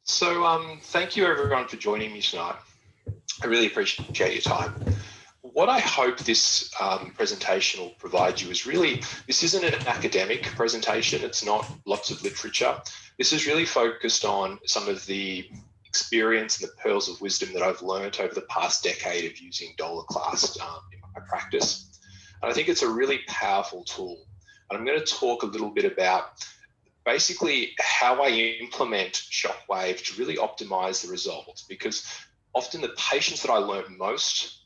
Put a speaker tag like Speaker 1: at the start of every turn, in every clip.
Speaker 1: Thank you everyone for joining me tonight. I really appreciate your time. What I hope this presentation will provide you is really, this isn't an academic presentation, it's not lots of literature. This is really focused on some of the experience and the pearls of wisdom that I've learned over the past decade of using dollar class in my practice. And I think it's a really powerful tool. And I'm going to talk a little bit about basically how I implement Shockwave to really optimize the results, because often the patients that I learned most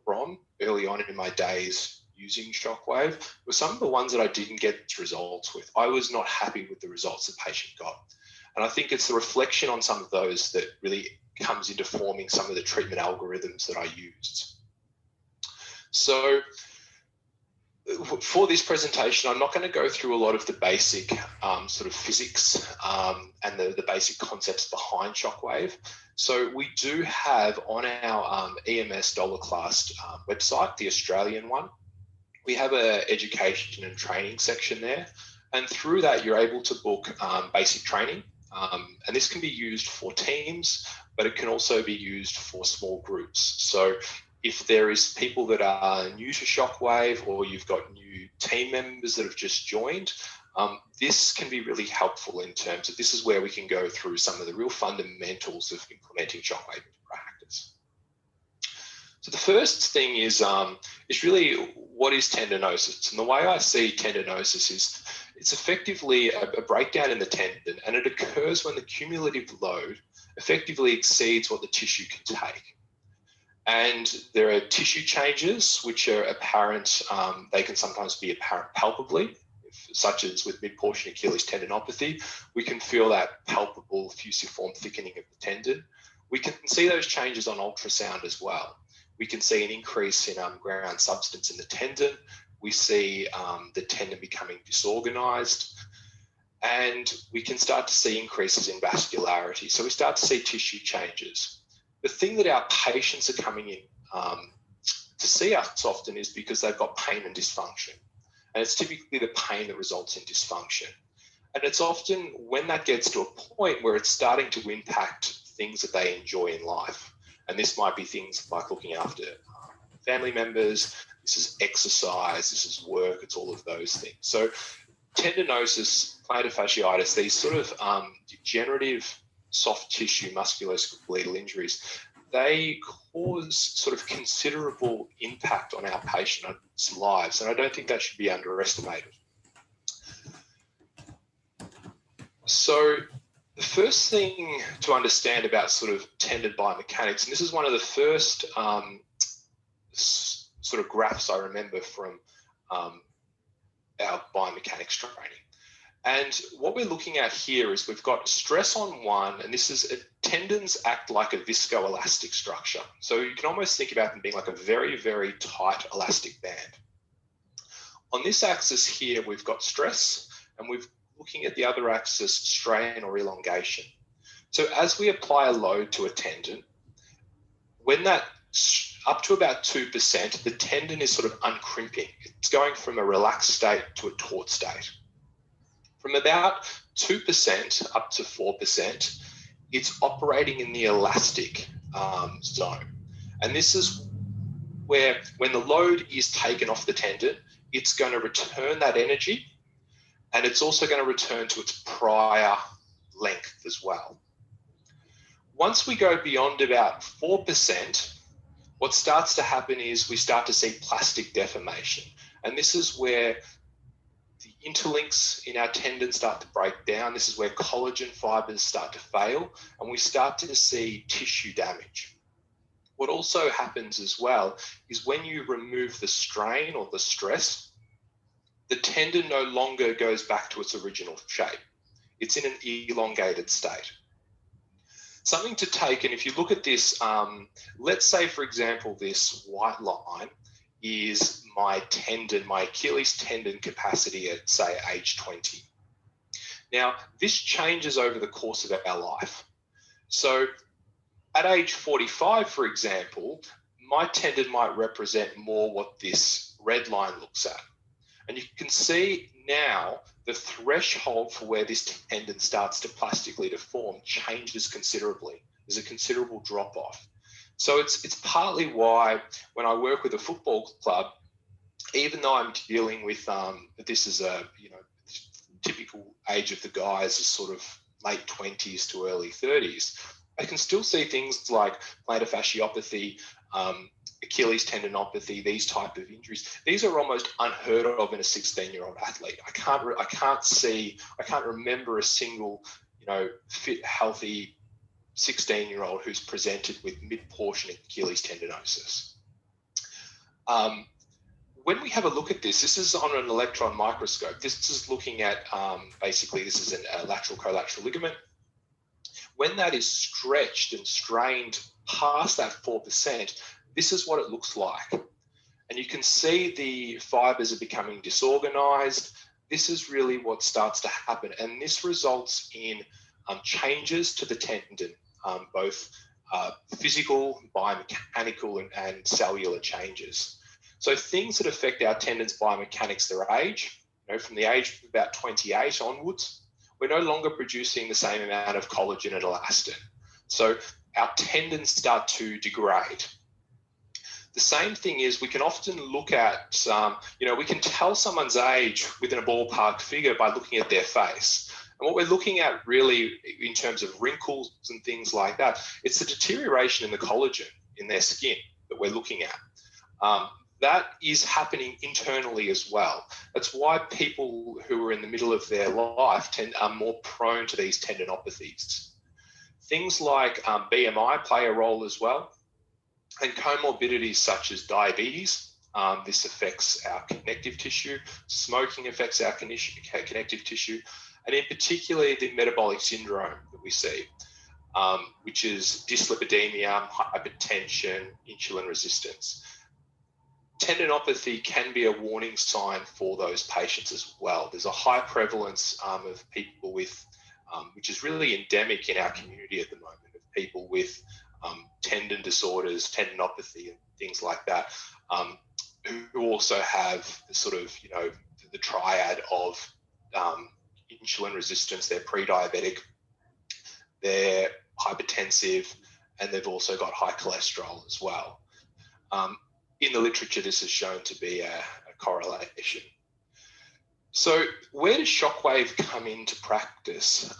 Speaker 1: from early on in my days using Shockwave were some of the ones that I didn't get results with. I was not happy with the results the patient got. And I think it's the reflection on some of those that really comes into forming some of the treatment algorithms that I used. So for this presentation, I'm not going to go through a lot of the basic sort of physics and the basic concepts behind Shockwave. So we do have on our EMS dollar class website, the Australian one, we have an education and training section there. And through that, you're able to book basic training. And this can be used for teams, but it can also be used for small groups. So if there is people that are new to Shockwave, or you've got new team members that have just joined, this can be really helpful in terms of, this is where we can go through some of the real fundamentals of implementing Shockwave into practice. So the first thing is really, what is tendinosis? And the way I see tendinosis is it's effectively a breakdown in the tendon, and it occurs when the cumulative load effectively exceeds what the tissue can take. And there are tissue changes which are apparent. They can sometimes be apparent palpably, such as with mid-portion Achilles tendinopathy. We can feel that palpable fusiform thickening of the tendon. We can see those changes on ultrasound as well. We can see an increase in ground substance in the tendon. We see the tendon becoming disorganized, and we can start to see increases in vascularity. So we start to see tissue changes. The thing that our patients are coming in to see us often is because they've got pain and dysfunction. And it's typically the pain that results in dysfunction. And it's often when that gets to a point where it's starting to impact things that they enjoy in life. And this might be things like looking after family members, this is exercise, this is work, it's all of those things. So tendinosis, plantar fasciitis, these sort of degenerative soft tissue musculoskeletal injuries, they cause sort of considerable impact on our patients' lives, and I don't think that should be underestimated. So the first thing to understand about sort of tendon biomechanics, and this is one of the first sort of graphs I remember from our biomechanics training. And what we're looking at here is we've got stress on one, and this is tendons act like a viscoelastic structure. So you can almost think about them being like a very, very tight elastic band. On this axis here, we've got stress, and we're looking at the other axis, strain or elongation. So as we apply a load to a tendon, when that up to about 2%, the tendon is sort of uncrimping. It's going from a relaxed state to a taut state. From about 2% up to 4%, it's operating in the elastic zone. And this is where, when the load is taken off the tendon, it's going to return that energy, and it's also going to return to its prior length as well. Once we go beyond about 4%, what starts to happen is we start to see plastic deformation. And this is where the interlinks in our tendons start to break down. This is where collagen fibers start to fail, and we start to see tissue damage. What also happens as well is when you remove the strain or the stress, the tendon no longer goes back to its original shape. It's in an elongated state. Something to take, and if you look at this, let's say, for example, this white line is my tendon, my Achilles tendon capacity at, say, age 20. Now, this changes over the course of our life. So at age 45, for example, my tendon might represent more what this red line looks at. And you can see now the threshold for where this tendon starts to plastically deform changes considerably. There's a considerable drop off. So it's partly why when I work with a football club, even though I'm dealing with this is a typical age of the guys is sort of late 20s to early 30s, I can still see things like plantar fasciopathy, Achilles tendinopathy, these type of injuries. These are almost unheard of in a 16-year-old athlete. I can't remember a single, fit, healthy 16-year-old who's presented with mid-portion Achilles tendinosis. When we have a look at this is on an electron microscope. This is looking at, basically, this is a lateral collateral ligament. When that is stretched and strained past that 4%, this is what it looks like. And you can see the fibers are becoming disorganized. This is really what starts to happen. And this results in changes to the tendon, both physical, biomechanical, and cellular changes. So things that affect our tendons' biomechanics, their age, from the age of about 28 onwards, we're no longer producing the same amount of collagen and elastin. So our tendons start to degrade. The same thing is we can often look at, we can tell someone's age within a ballpark figure by looking at their face. And what we're looking at really in terms of wrinkles and things like that, it's the deterioration in the collagen in their skin that we're looking at. That is happening internally as well. That's why people who are in the middle of their life are more prone to these tendinopathies. Things like BMI play a role as well, and comorbidities such as diabetes. This affects our connective tissue. Smoking affects our connective tissue, and in particular the metabolic syndrome that we see, which is dyslipidemia, hypertension, insulin resistance. Tendinopathy can be a warning sign for those patients as well. There's a high prevalence of people with, which is really endemic in our community at the moment, of people with tendon disorders, tendinopathy, and things like that, who also have the sort of, the triad of insulin resistance. They're pre-diabetic, they're hypertensive, and they've also got high cholesterol as well. In the literature, this is shown to be a correlation. So where does Shockwave come into practice?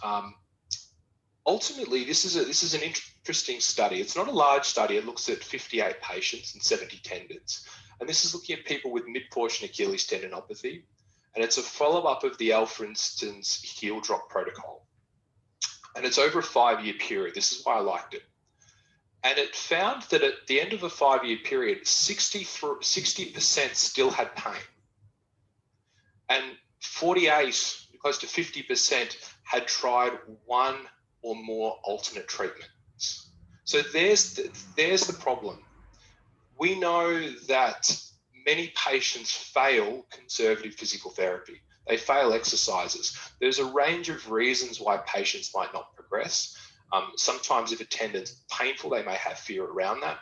Speaker 1: Ultimately, this is an interesting study. It's not a large study. It looks at 58 patients and 70 tendons. And this is looking at people with mid-portion Achilles tendinopathy. And it's a follow-up of the Alfredsson's heel drop protocol. And it's over a 5-year period. This is why I liked it. And it found that at the end of a 5-year period, 60% still had pain. And 48, close to 50%, had tried one or more alternate treatments. So there's the problem. We know that many patients fail conservative physical therapy. They fail exercises. There's a range of reasons why patients might not progress. Sometimes if a tendon's painful, they may have fear around that.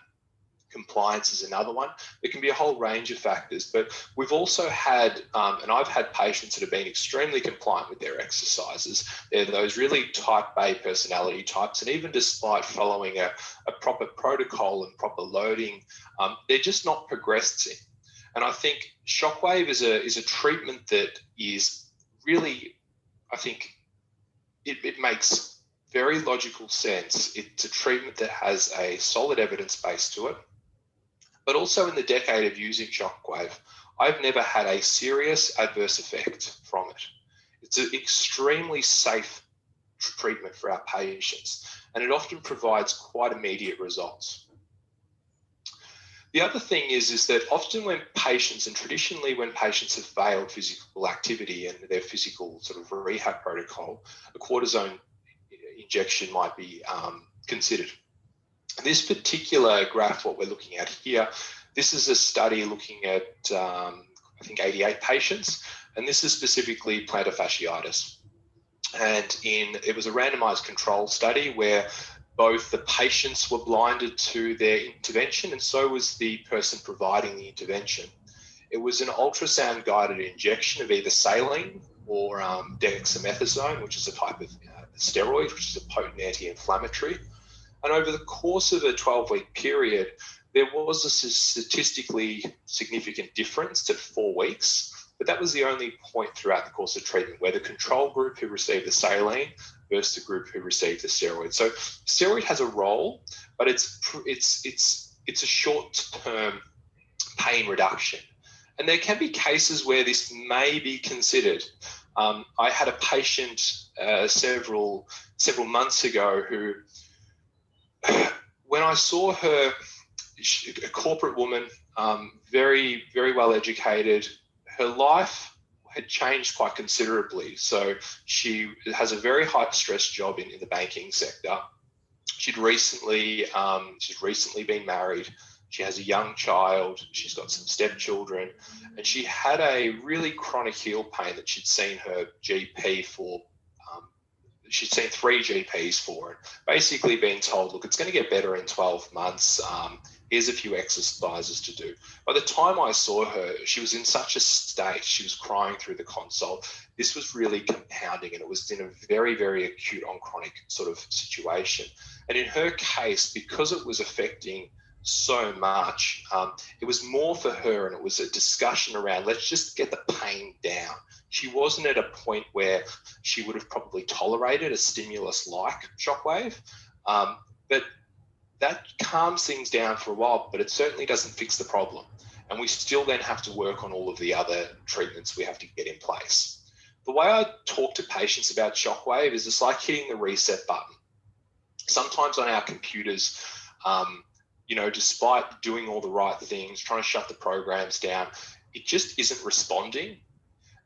Speaker 1: Compliance is another one. There can be a whole range of factors, but we've also had, and I've had patients that have been extremely compliant with their exercises. They're those really type A personality types, and even despite following a proper protocol and proper loading, they're just not progressing. And I think Shockwave is a treatment that is really, I think it makes very logical sense. It's a treatment that has a solid evidence base to it. But also in the decade of using Shockwave, I've never had a serious adverse effect from it. It's an extremely safe treatment for our patients, and it often provides quite immediate results. The other thing is that often when patients, and traditionally when patients have failed physical activity and their physical sort of rehab protocol, a cortisone injection might be considered. This particular graph, what we're looking at here, this is a study looking at, I think, 88 patients, and this is specifically plantar fasciitis. And it was a randomized control study where both the patients were blinded to their intervention, and so was the person providing the intervention. It was an ultrasound guided injection of either saline or dexamethasone, which is a type of steroid, which is a potent anti-inflammatory. And over the course of a 12-week period, there was a statistically significant difference to 4 weeks, but that was the only point throughout the course of treatment where the control group who received the saline versus the group who received the steroid. So steroid has a role, but it's a short-term pain reduction. And there can be cases where this may be considered. I had a patient several months ago who, when I saw her, a corporate woman, very, very well educated, her life had changed quite considerably. So she has a very high stress job in the banking sector. She's recently been married. She has a young child. She's got some stepchildren, and she had a really chronic heel pain that she'd seen her GP for. She'd seen 3 GPs for it, basically being told, look, it's going to get better in 12 months. Here's a few exercises to do. By the time I saw her, she was in such a state. She was crying through the consult. This was really compounding, and it was in a very, very acute on chronic sort of situation. And in her case, because it was affecting so much, it was more for her, and it was a discussion around, let's just get the pain down. She wasn't at a point where she would have probably tolerated a stimulus like Shockwave, but that calms things down for a while, but it certainly doesn't fix the problem. And we still then have to work on all of the other treatments we have to get in place. The way I talk to patients about Shockwave is it's like hitting the reset button. Sometimes on our computers, despite doing all the right things, trying to shut the programs down, it just isn't responding.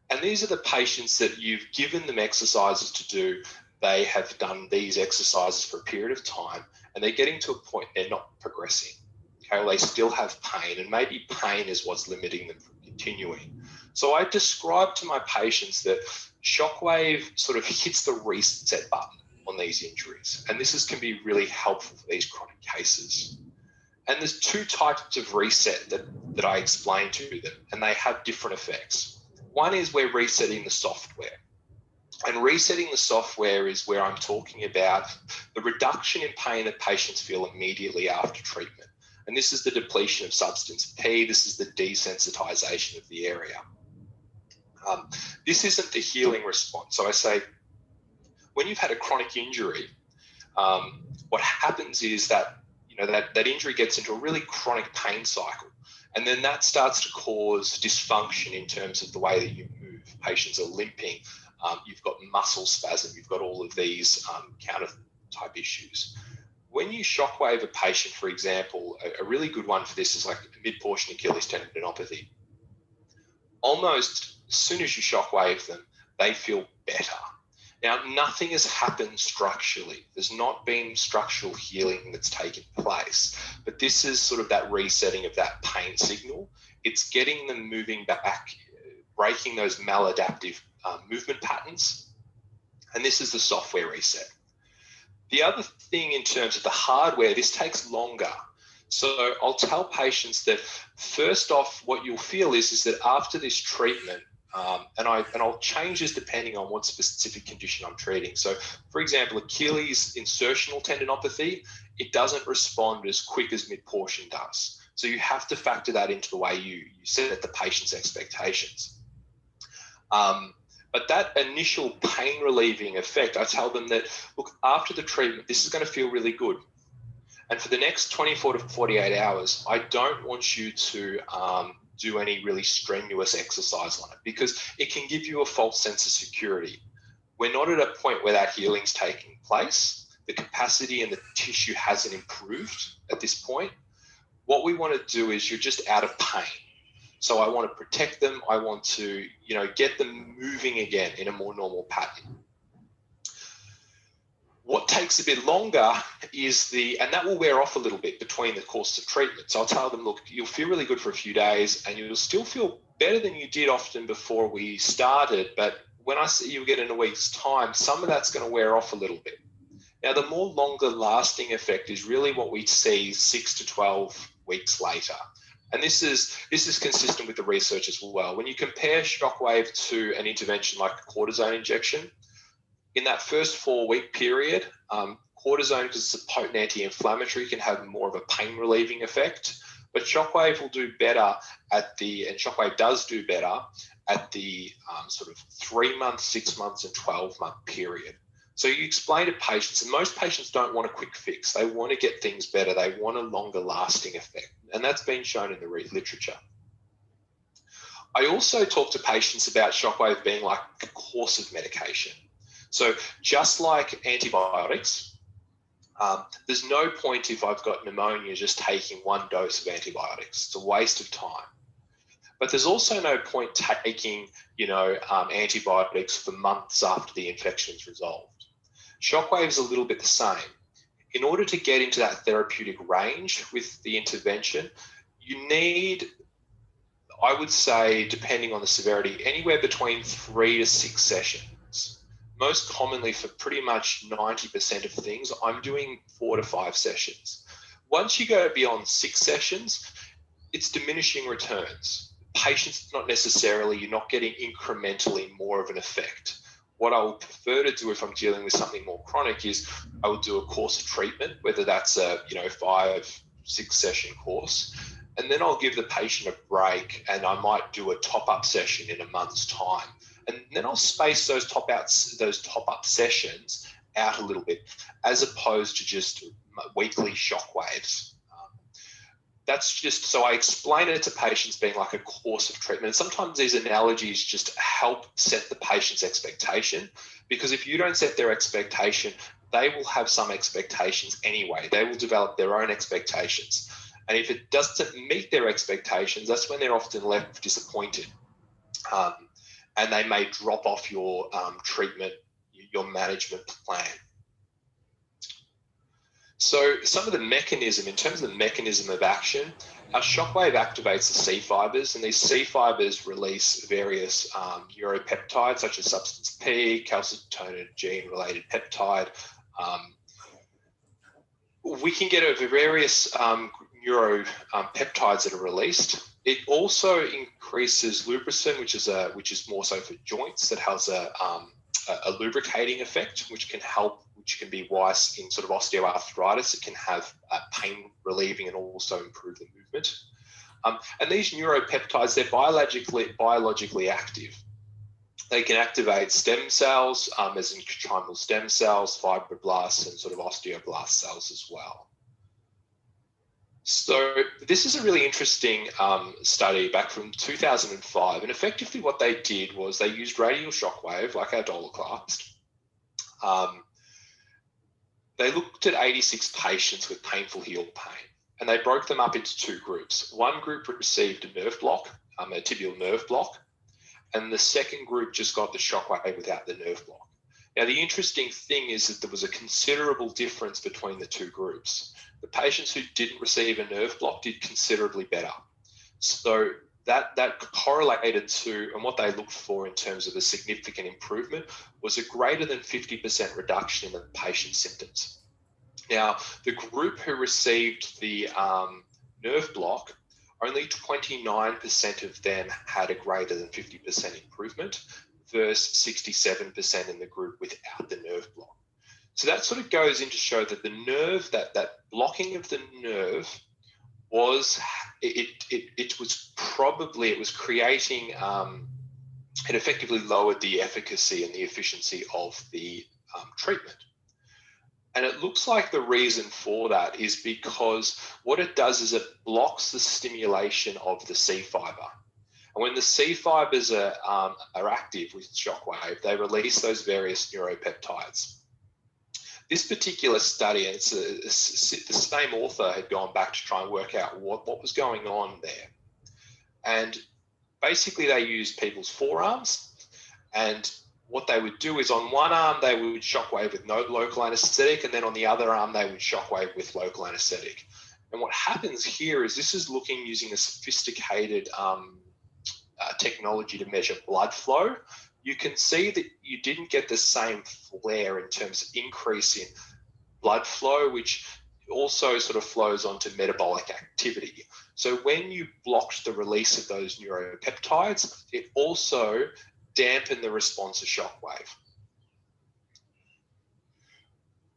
Speaker 1: And these are the patients that you've given them exercises to do. They have done these exercises for a period of time, and they're getting to a point they're not progressing. Okay, well, they still have pain, and maybe pain is what's limiting them from continuing. So I describe to my patients that Shockwave sort of hits the reset button on these injuries, and this can be really helpful for these chronic cases. And there's 2 types of reset that I explain to them, and they have different effects. One is we're resetting the software. And resetting the software is where I'm talking about the reduction in pain that patients feel immediately after treatment. And this is the depletion of substance P. This is the desensitization of the area. This isn't the healing response. So I say, when you've had a chronic injury, what happens is that that injury gets into a really chronic pain cycle. And then that starts to cause dysfunction in terms of the way that you move. Patients are limping. You've got muscle spasm. You've got all of these counter type issues. When you shockwave a patient, for example, a really good one for this is like mid-portion Achilles tendinopathy. Almost as soon as you shockwave them, they feel better. Now, nothing has happened structurally. There's not been structural healing that's taken place, but this is sort of that resetting of that pain signal. It's getting them moving back, breaking those maladaptive movement patterns, and this is the software reset. The other thing in terms of the hardware, this takes longer. So I'll tell patients that first off, what you'll feel is that after this treatment, and I'll change this depending on what specific condition I'm treating. So, for example, Achilles insertional tendinopathy, it doesn't respond as quick as mid-portion does. So you have to factor that into the way you set the patient's expectations. But that initial pain relieving effect, I tell them that, look, after the treatment, this is going to feel really good. And for the next 24 to 48 hours, I don't want you to do any really strenuous exercise on it, because it can give you a false sense of security. We're not at a point where that healing's taking place. The capacity and the tissue hasn't improved at this point. What we want to do is you're just out of pain. So I want to protect them. I want to, get them moving again in a more normal pattern. What takes a bit longer is and that will wear off a little bit between the course of treatment. So I'll tell them, look, you'll feel really good for a few days and you'll still feel better than you did often before we started. But when I see you again in a week's time, some of that's going to wear off a little bit. Now, the more longer lasting effect is really what we see 6 to 12 weeks later. And this is consistent with the research as well. When you compare Shockwave to an intervention like a cortisone injection, in that first 4-week period, cortisone, because it's a potent anti-inflammatory, can have more of a pain relieving effect. But Shockwave will do better and Shockwave does do better at the sort of 3-month, 6 months, and 12-month period. So you explain to patients, and most patients don't want a quick fix. They want to get things better. They want a longer lasting effect. And that's been shown in the literature. I also talk to patients about Shockwave being like a course of medication. So just like antibiotics, there's no point if I've got pneumonia just taking 1 dose of antibiotics. It's a waste of time. But there's also no point taking, antibiotics for months after the infection is resolved. Shockwave is a little bit the same. In order to get into that therapeutic range with the intervention, you need, I would say, depending on the severity, anywhere between 3 to 6 sessions. Most commonly, for pretty much 90% of things, I'm doing 4 to 5 sessions. Once you go beyond 6 sessions, it's diminishing returns. Patients, not necessarily, you're not getting incrementally more of an effect. What I would prefer to do if I'm dealing with something more chronic is I would do a course of treatment, whether that's a 5-6 session course, and then I'll give the patient a break, and I might do a top-up session in a month's time, and then I'll space those top-up sessions out a little bit, as opposed to just weekly shockwaves. That's just, so I explain it to patients being like a course of treatment. And sometimes these analogies just help set the patient's expectation, because if you don't set their expectation, they will have some expectations anyway. They will develop their own expectations. And if it doesn't meet their expectations, that's when they're often left disappointed. And they may drop off your treatment, your management plan. So some of the mechanism, in terms of the mechanism of action, our Shockwave activates the C fibers, and these C fibers release various neuropeptides such as substance P, calcitonin gene-related peptide. We can get over various neuropeptides that are released. It also increases lubricin, which is more so for joints, that has a lubricating effect, which can help, which can be why in sort of osteoarthritis, it can have pain relieving and also improve the movement. And these neuropeptides, they're biologically active. They can activate stem cells, as in chondral stem cells, fibroblasts, and sort of osteoblast cells as well. So this is a really interesting study back from 2005. And effectively what they did was they used radial shockwave, like our Doloclast. They looked at 86 patients with painful heel pain, and they broke them up into 2 groups. One group received a nerve block, a tibial nerve block, and the second group just got the shockwave without the nerve block. Now, the interesting thing is that there was a considerable difference between the 2 groups. The patients who didn't receive a nerve block did considerably better. So that correlated to, and what they looked for in terms of a significant improvement was a greater than 50% reduction in the patient's symptoms. Now, the group who received the nerve block, only 29% of them had a greater than 50% improvement versus 67% in the group without the nerve block. So that sort of goes in to show that the nerve, that blocking of the nerve was, it was creating, it effectively lowered the efficacy and the efficiency of the treatment. And it looks like the reason for that is because what it does is it blocks the stimulation of the C fiber. And when the C fibers are active with Shockwave, they release those various neuropeptides. This particular study, and it's the same author had gone back to try and work out what was going on there. And basically they used people's forearms, and what they would do is on one arm, they would shockwave with no local anesthetic, and then on the other arm, they would shockwave with local anesthetic. And what happens here is this is looking using a sophisticated technology to measure blood flow. You can see that you didn't get the same flare in terms of increase in blood flow, which also sort of flows onto metabolic activity. So when you blocked the release of those neuropeptides, it also dampened the response to shockwave.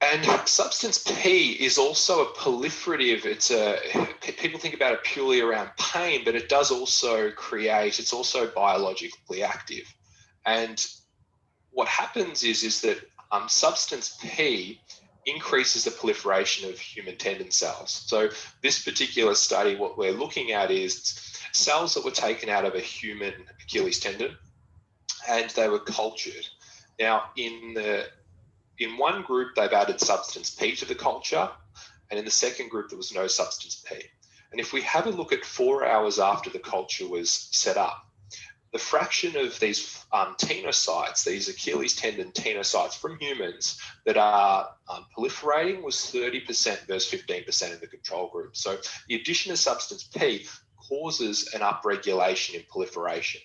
Speaker 1: And substance P is also a proliferative. People think about it purely around pain, but it does also it's also biologically active. And what happens is that substance P increases the proliferation of human tendon cells. So this particular study, what we're looking at is cells that were taken out of a human Achilles tendon, and they were cultured. Now, in one group, they've added substance P to the culture, and in the second group, there was no substance P. And if we have a look at 4 hours after the culture was set up, the fraction of these tenocytes, these Achilles tendon tenocytes from humans that are proliferating was 30% versus 15% in the control group. So the addition of substance P causes an upregulation in proliferation.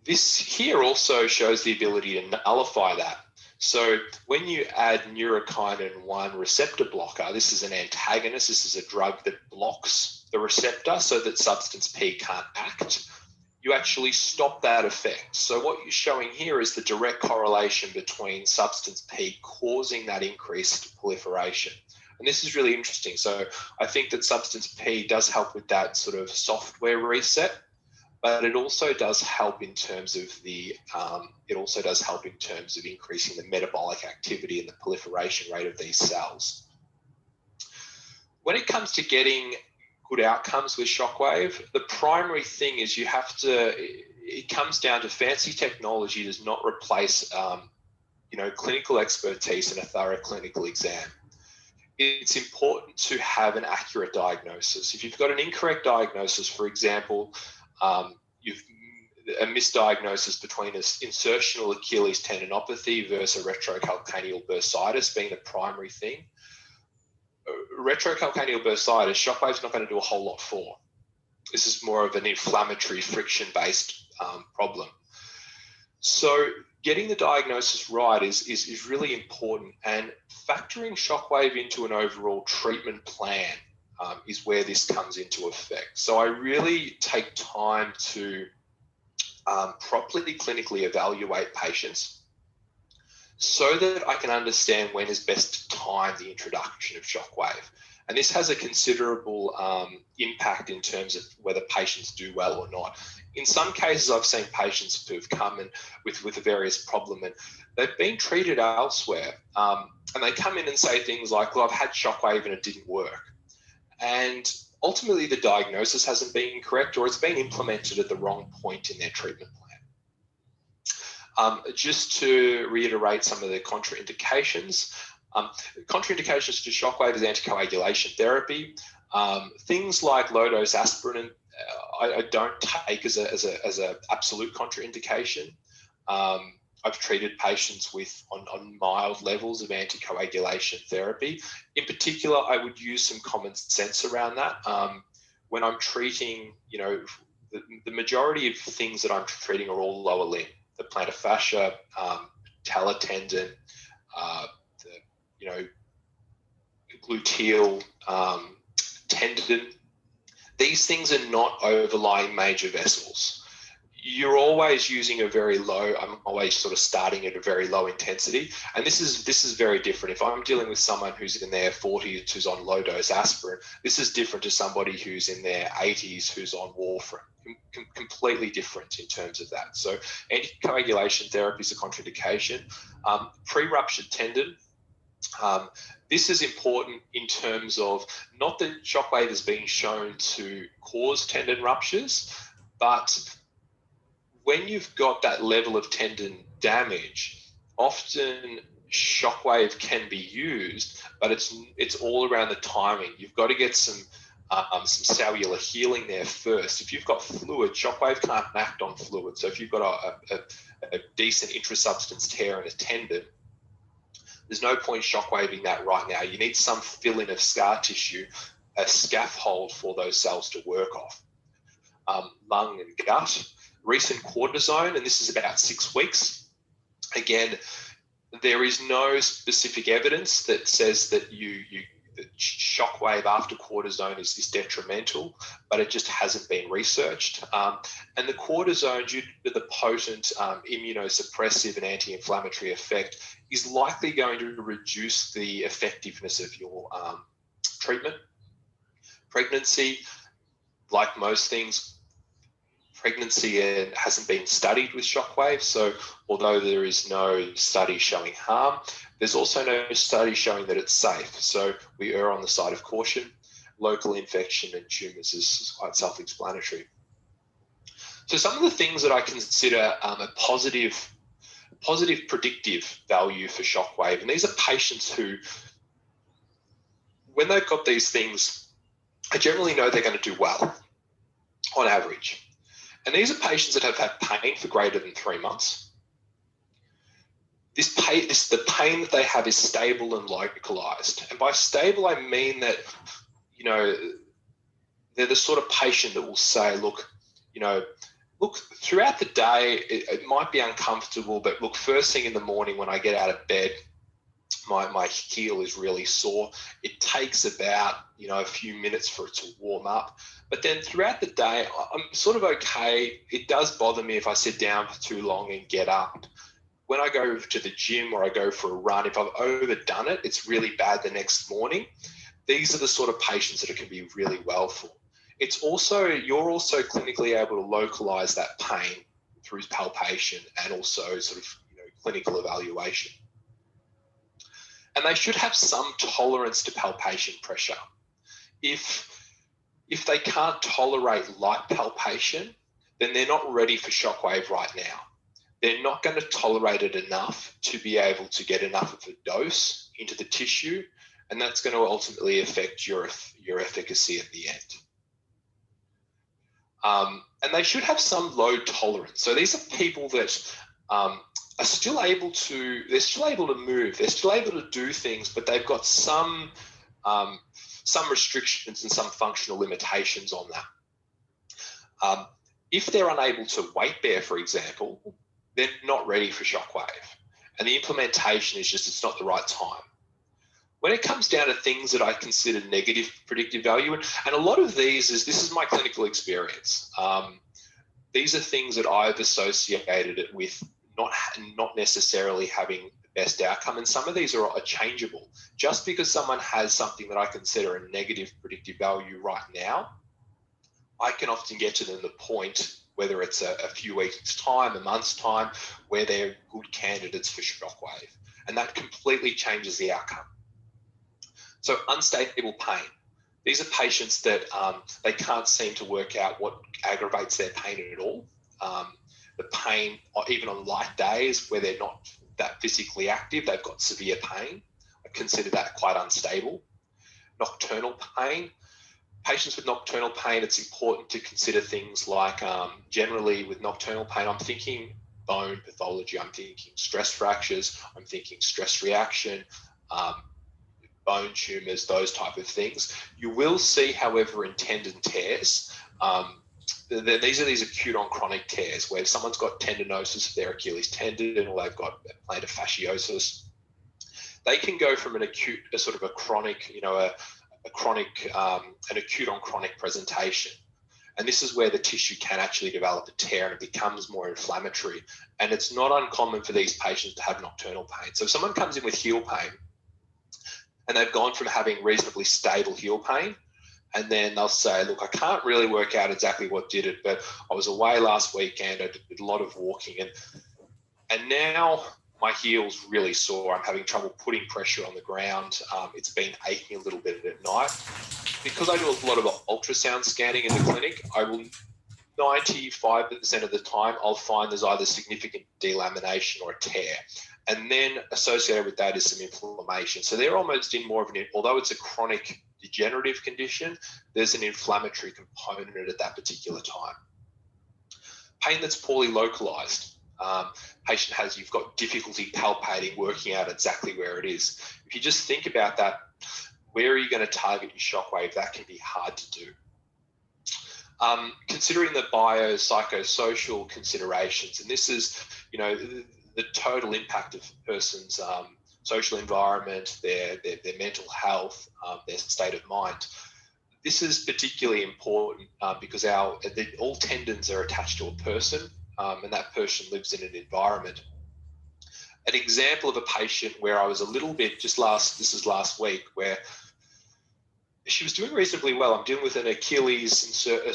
Speaker 1: This here also shows the ability to nullify that. So when you add neurokinin 1 receptor blocker, this is an antagonist, this is a drug that blocks the receptor so that substance P can't act, you actually stop that effect. So what you're showing here is the direct correlation between substance P causing that increased proliferation. And this is really interesting. So I think that substance P does help with that sort of software reset, but it also does help in terms of increasing the metabolic activity and the proliferation rate of these cells. When it comes to getting good outcomes with shockwave, the primary thing is it comes down to fancy technology does not replace, clinical expertise and a thorough clinical exam. It's important to have an accurate diagnosis. If you've got an incorrect diagnosis, for example, you've a misdiagnosis between an insertional Achilles tendinopathy versus a retrocalcaneal bursitis being the primary thing. Retrocalcaneal bursitis, shockwave's not going to do a whole lot for. This is more of an inflammatory friction-based problem. So getting the diagnosis right is really important, and factoring shockwave into an overall treatment plan is where this comes into effect. So I really take time to properly clinically evaluate patients so that I can understand when is best to time the introduction of shockwave. And this has a considerable impact in terms of whether patients do well or not. In some cases, I've seen patients who have come in with a various problem and they've been treated elsewhere, and they come in and say things like, well, I've had shockwave and it didn't work. And ultimately, the diagnosis hasn't been correct, or it's been implemented at the wrong point in their treatment plan. Just to reiterate some of the contraindications, contraindications to shockwave is anticoagulation therapy. Things like low-dose aspirin, I don't take as a absolute contraindication. I've treated patients on mild levels of anticoagulation therapy. In particular, I would use some common sense around that. When I'm treating, the majority of things that I'm treating are all lower limb. The plantar fascia, patellar tendon, gluteal tendon. These things are not overlying major vessels. You're always using I'm always sort of starting at a very low intensity. And this is very different. If I'm dealing with someone who's in their 40s, who's on low dose aspirin, this is different to somebody who's in their 80s, who's on warfarin. Completely different in terms of that. So anticoagulation therapy is a contraindication. Pre-ruptured tendon. This is important in terms of not that shockwave is being shown to cause tendon ruptures, but when you've got that level of tendon damage, often shockwave can be used, but it's all around the timing. You've got to get some cellular healing there first. If you've got fluid, shockwave can't act on fluid. So if you've got a decent intrasubstance tear in a tendon, there's no point shockwaving that right now. You need some fill-in of scar tissue, a scaffold for those cells to work off. Lung and gut. Recent cortisone, and this is about 6 weeks. Again, there is no specific evidence that says that you shockwave after cortisone is detrimental, but it just hasn't been researched. And the cortisone, due to the potent immunosuppressive and anti-inflammatory effect, is likely going to reduce the effectiveness of your treatment. Pregnancy, like most things, pregnancy hasn't been studied with shockwave. So although there is no study showing harm, there's also no study showing that it's safe. So we err on the side of caution. Local infection and tumours is quite self-explanatory. So some of the things that I consider a positive predictive value for shockwave, and these are patients who, when they've got these things, I generally know they're going to do well on average. And these are patients that have had pain for greater than 3 months. The pain that they have is stable and localized. And by stable, I mean that, they're the sort of patient that will say, look, throughout the day, it might be uncomfortable, but look, first thing in the morning when I get out of bed, my heel is really sore. It takes about, a few minutes for it to warm up. But then throughout the day, I'm sort of okay. It does bother me if I sit down for too long and get up. When I go to the gym or I go for a run, if I've overdone it, it's really bad the next morning. These are the sort of patients that it can be really well for. You're also clinically able to localize that pain through palpation and also sort of clinical evaluation. And they should have some tolerance to palpation pressure. If they can't tolerate light palpation, then they're not ready for shockwave right now. They're not going to tolerate it enough to be able to get enough of a dose into the tissue, and that's going to ultimately affect your efficacy at the end. And they should have some load tolerance. So these are people that are still able to move, they're still able to do things, but they've got some restrictions and some functional limitations on that. If they're unable to weight bear, for example, they're not ready for shockwave. And the implementation is just, it's not the right time. When it comes down to things that I consider negative predictive value, and a lot of this is my clinical experience. These are things that I've associated it with not necessarily having the best outcome. And some of these are changeable. Just because someone has something that I consider a negative predictive value right now, I can often get to them the point, whether it's a few weeks' time, a month's time, where they're good candidates for shockwave. And that completely changes the outcome. So unstable pain. These are patients that they can't seem to work out what aggravates their pain at all. The pain, or even on light days where they're not that physically active, they've got severe pain. I consider that quite unstable. Nocturnal pain. Patients with nocturnal pain, it's important to consider things like, generally with nocturnal pain, I'm thinking bone pathology, I'm thinking stress fractures, I'm thinking stress reaction, bone tumours, those type of things. You will see, however, in tendon tears, these are these acute on chronic tears where someone's got tendinosis of their Achilles tendon or they've got plantar fasciosis. They can go from an acute, an acute on chronic presentation. And this is where the tissue can actually develop a tear and it becomes more inflammatory. And it's not uncommon for these patients to have nocturnal pain. So if someone comes in with heel pain and they've gone from having reasonably stable heel pain, and then they'll say, look, I can't really work out exactly what did it, but I was away last weekend, I did a lot of walking, and now my heel's really sore. I'm having trouble putting pressure on the ground. It's been aching a little bit at night. Because I do a lot of ultrasound scanning in the clinic, I will 95% of the time, I'll find there's either significant delamination or a tear. And then associated with that is some inflammation. So they're almost in more of although it's a chronic degenerative condition, there's an inflammatory component at that particular time. Pain that's poorly localized. You've got difficulty palpating, working out exactly where it is. If you just think about that, where are you going to target your shockwave? That can be hard to do. Considering the biopsychosocial considerations, and this is, the total impact of a person's social environment, their mental health, their state of mind. This is particularly important because all tendons are attached to a person, and that person lives in an environment. An example of a patient where I was a little bit this is last week, where she was doing reasonably well. I'm dealing with an Achilles, a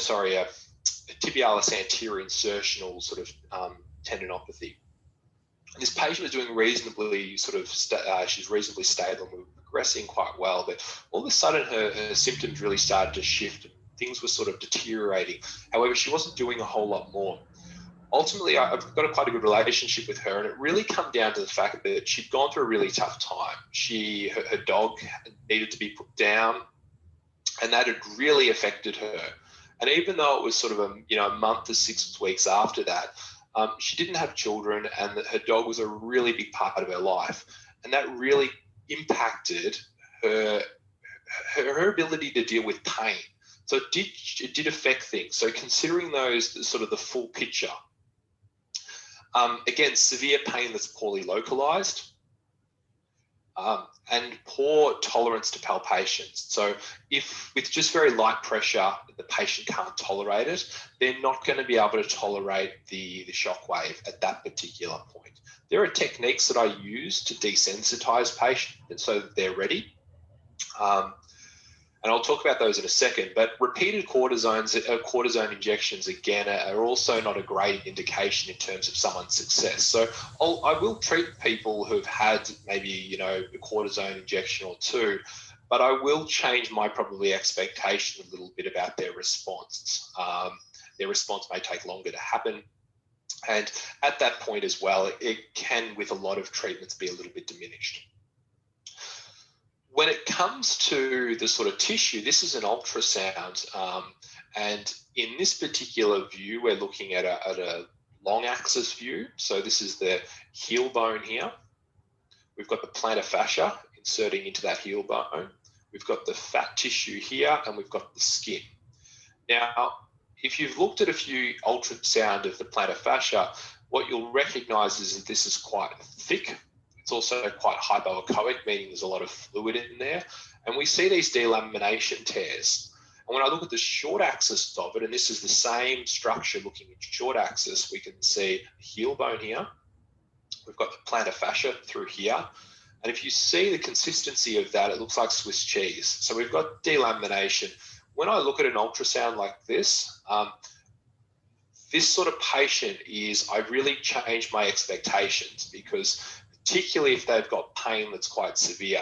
Speaker 1: tibialis anterior insertional sort of tendinopathy. And this patient was doing reasonably she's reasonably stable and we were progressing quite well, but all of a sudden her symptoms really started to shift and things were sort of deteriorating. However, she wasn't doing a whole lot more. Ultimately, I've got quite a good relationship with her, and it really come down to the fact that she'd gone through a really tough time. Her dog needed to be put down, and that had really affected her. And even though it was sort of a month to 6 weeks after that, she didn't have children, and her dog was a really big part of her life, and that really impacted her ability to deal with pain. So it did affect things. So considering those sort of the full picture, again, severe pain that's poorly localized, and poor tolerance to palpations. So if with just very light pressure, the patient can't tolerate it, they're not going to be able to tolerate the shockwave at that particular point. There are techniques that I use to desensitize patients so that they're ready. And I'll talk about those in a second, but repeated cortisone injections, again, are also not a great indication in terms of someone's success. So I will treat people who've had maybe, a cortisone injection or two, but I will change my probably expectation a little bit about their response. Their response may take longer to happen. And at that point as well, it can, with a lot of treatments, be a little bit diminished. When it comes to the sort of tissue, this is an ultrasound, and in this particular view, we're looking at a long axis view. So this is the heel bone here. We've got the plantar fascia inserting into that heel bone. We've got the fat tissue here, and we've got the skin. Now, if you've looked at a few ultrasound of the plantar fascia, what you'll recognize is that this is quite thick. It's also quite hypoechoic, meaning there's a lot of fluid in there. And we see these delamination tears. And when I look at the short axis of it, and this is the same structure looking at short axis, we can see the heel bone here. We've got the plantar fascia through here. And if you see the consistency of that, it looks like Swiss cheese. So we've got delamination. When I look at an ultrasound like this, this sort of patient I've really changed my expectations, because particularly if they've got pain that's quite severe.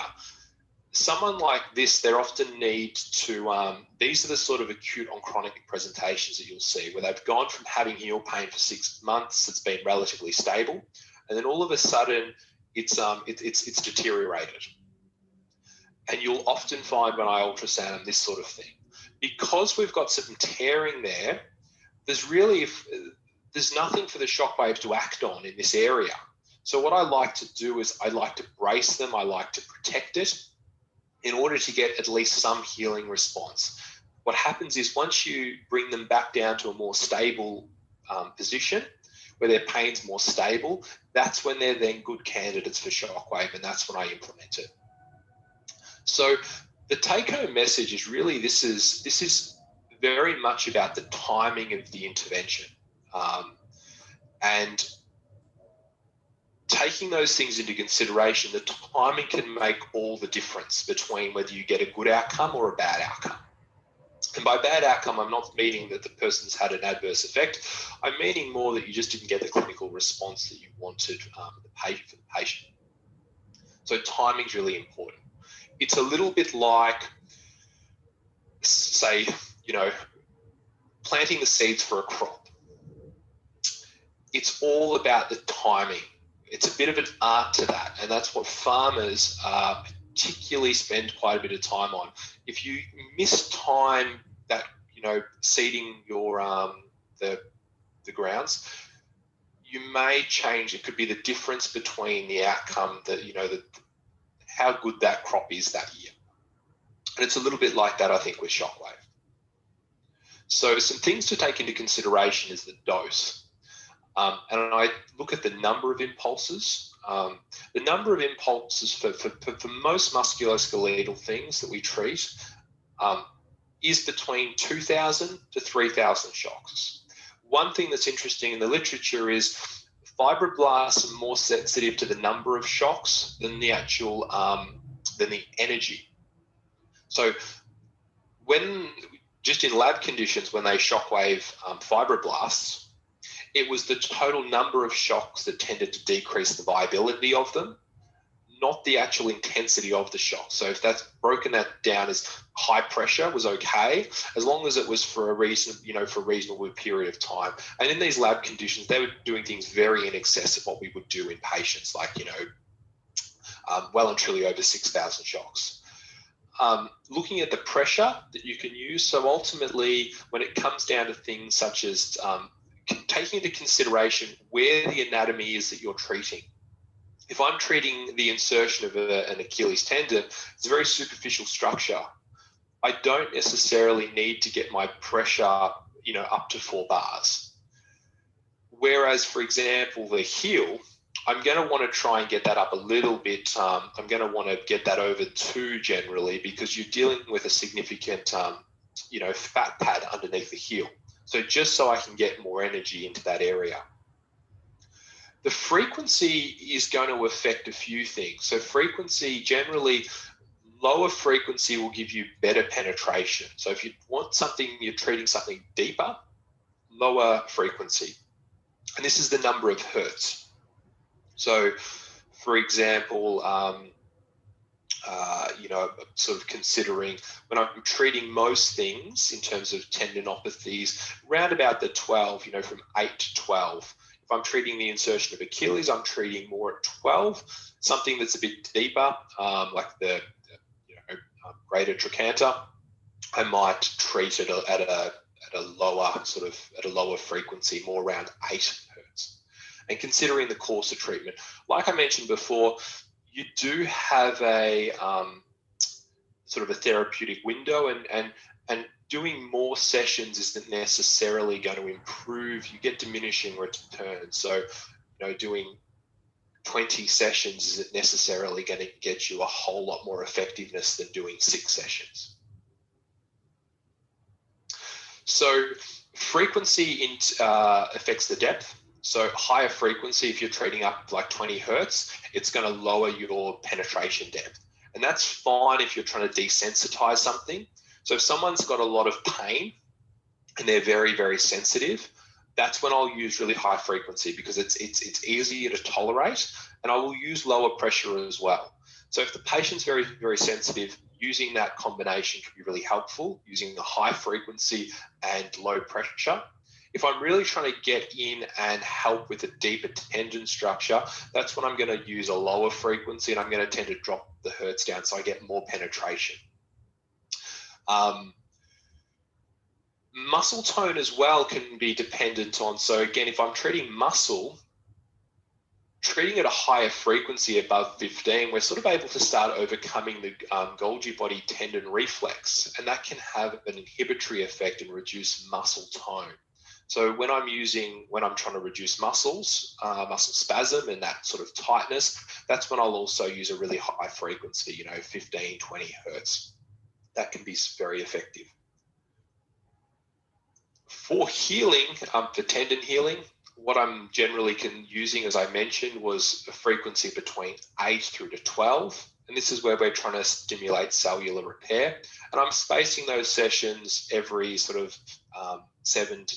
Speaker 1: Someone like this, they often need to, these are the sort of acute on chronic presentations that you'll see, where they've gone from having heel pain for 6 months, it's been relatively stable, and then all of a sudden it's deteriorated. And you'll often find when I ultrasound them this sort of thing. Because we've got some tearing there, there's nothing for the shockwave to act on in this area. So what I like to do is I like to brace them, I like to protect it in order to get at least some healing response. What happens is once you bring them back down to a more stable position, where their pain's more stable, that's when they're then good candidates for shockwave, and that's when I implement it. So the take-home message is really this is very much about the timing of the intervention. And taking those things into consideration, the timing can make all the difference between whether you get a good outcome or a bad outcome. And by bad outcome, I'm not meaning that the person's had an adverse effect. I'm meaning more that you just didn't get the clinical response that you wanted for the patient. So timing's really important. It's a little bit like, say, planting the seeds for a crop. It's all about the timing. It's a bit of an art to that, and that's what farmers particularly spend quite a bit of time on. If you mistime that, seeding your the grounds, you may change. It could be the difference between the outcome that how good that crop is that year. And it's a little bit like that, I think, with shockwave. So some things to take into consideration is the dose. And I look at the number of impulses. The number of impulses for most musculoskeletal things that we treat is between 2,000 to 3,000 shocks. One thing that's interesting in the literature is fibroblasts are more sensitive to the number of shocks than the actual than the energy. So when just in lab conditions, when they shockwave fibroblasts, it was the total number of shocks that tended to decrease the viability of them, not the actual intensity of the shock. So if that's broken that down as high pressure was okay, as long as it was for a reason, for a reasonable period of time. And in these lab conditions, they were doing things very in excess of what we would do in patients, like, well and truly over 6,000 shocks. Looking at the pressure that you can use. So ultimately, when it comes down to things such as taking into consideration where the anatomy is that you're treating. If I'm treating the insertion of an Achilles tendon, it's a very superficial structure. I don't necessarily need to get my pressure, up to 4 bars. Whereas, for example, the heel, I'm going to want to try and get that up a little bit. I'm going to want to get that over 2 generally, because you're dealing with a significant, fat pad underneath the heel. So just so I can get more energy into that area. The frequency is going to affect a few things. So frequency, generally, lower frequency will give you better penetration. So if you want something, you're treating something deeper, lower frequency. And this is the number of hertz. So, for example, sort of considering when I'm treating most things in terms of tendinopathies, around about the 12, from 8 to 12. If I'm treating the insertion of Achilles, I'm treating more at 12. Something that's a bit deeper, like the greater trochanter, I might treat it at a lower frequency, more around 8 hertz. And considering the course of treatment, like I mentioned before, you do have a sort of a therapeutic window, and doing more sessions isn't necessarily going to improve. You get diminishing returns. So, doing 20 sessions isn't necessarily going to get you a whole lot more effectiveness than doing 6 sessions. So frequency affects the depth. So higher frequency, if you're treating up like 20 hertz, it's going to lower your penetration depth. And that's fine if you're trying to desensitize something. So if someone's got a lot of pain and they're very, very sensitive, that's when I'll use really high frequency, because it's easier to tolerate, and I will use lower pressure as well. So if the patient's very, very sensitive, using that combination can be really helpful, using the high frequency and low pressure. If I'm really trying to get in and help with a deeper tendon structure, that's when I'm going to use a lower frequency, and I'm going to tend to drop the hertz down so I get more penetration. Muscle tone as well can be dependent on, so again, if I'm treating muscle, treating at a higher frequency above 15, we're sort of able to start overcoming the Golgi body tendon reflex, and that can have an inhibitory effect and reduce muscle tone. So when I'm trying to reduce muscle spasm and that sort of tightness, that's when I'll also use a really high frequency, 15, 20 hertz. That can be very effective. For healing, for tendon healing, what I'm generally using, as I mentioned, was a frequency between 8 through to 12. And this is where we're trying to stimulate cellular repair. And I'm spacing those sessions every sort of 7 to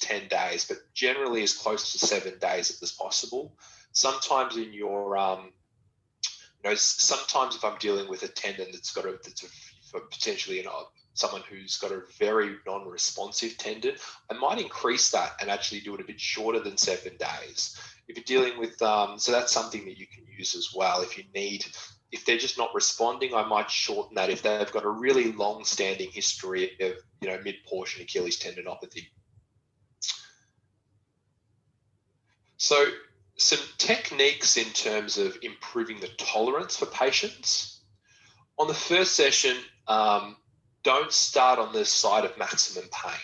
Speaker 1: 10 days, but generally as close to 7 days as possible. Sometimes in your, sometimes if I'm dealing with a tendon that's potentially someone who's got a very non-responsive tendon, I might increase that and actually do it a bit shorter than 7 days. If you're dealing with, so that's something that you can use as well. If they're just not responding, I might shorten that if they've got a really long-standing history of, mid-portion Achilles tendinopathy. So some techniques in terms of improving the tolerance for patients. On the first session, don't start on the side of maximum pain.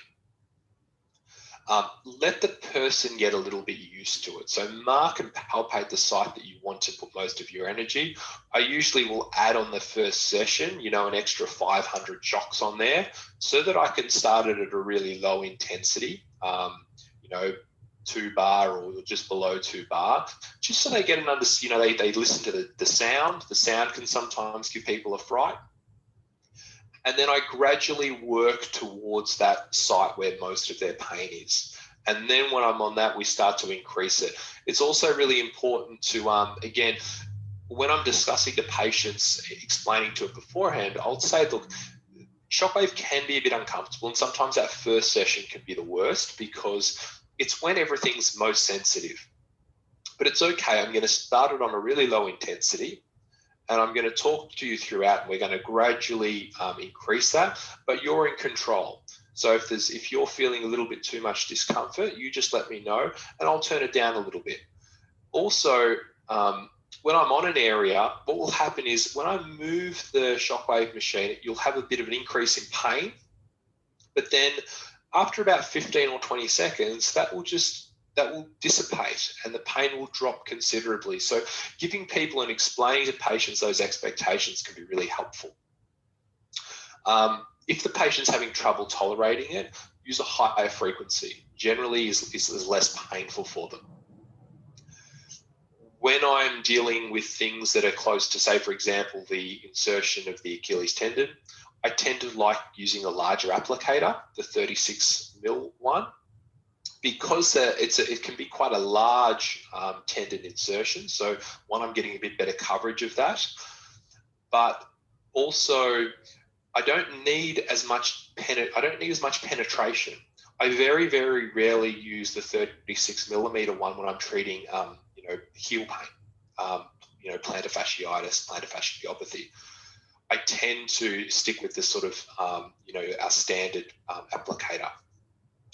Speaker 1: let the person get a little bit used to it. So mark and palpate the site that you want to put most of your energy. I usually will add on the first session, you know, an extra 500 shocks on there so that I can start it at a really low intensity, you know, 2 bar or just below 2 bar, just so they get an understanding, you know, they listen to the sound. The sound can sometimes give people a fright. And then I gradually work towards that site where most of their pain is. And then when I'm on that, we start to increase it. It's also really important to, again, when I'm discussing to patients, explaining to it beforehand, I'll say, look, Shockwave can be a bit uncomfortable. And sometimes that first session can be the worst because it's when everything's most sensitive. But it's okay. I'm going to start it on a really low intensity. And I'm going to talk to you throughout, and we're going to gradually increase that, but you're in control. So if you're feeling a little bit too much discomfort, you just let me know and I'll turn it down a little bit. Also, when I'm on an area, what will happen is when I move the Shockwave machine, you'll have a bit of an increase in pain, but then after about 15 or 20 seconds, that will dissipate and the pain will drop considerably. So giving people and explaining to patients those expectations can be really helpful. If the patient's having trouble tolerating it, use a higher frequency. Generally is less painful for them. When I'm dealing with things that are close to, say, for example, the insertion of the Achilles tendon, I tend to like using a larger applicator, the 36 mil one, because it can be quite a large tendon insertion. So one, I'm getting a bit better coverage of that, but also I don't need as much penetration. I very, very rarely use the 36 millimeter one when I'm treating, you know, heel pain, you know, plantar fasciitis, plantar fasciopathy. I tend to stick with this sort of, you know, our standard applicator.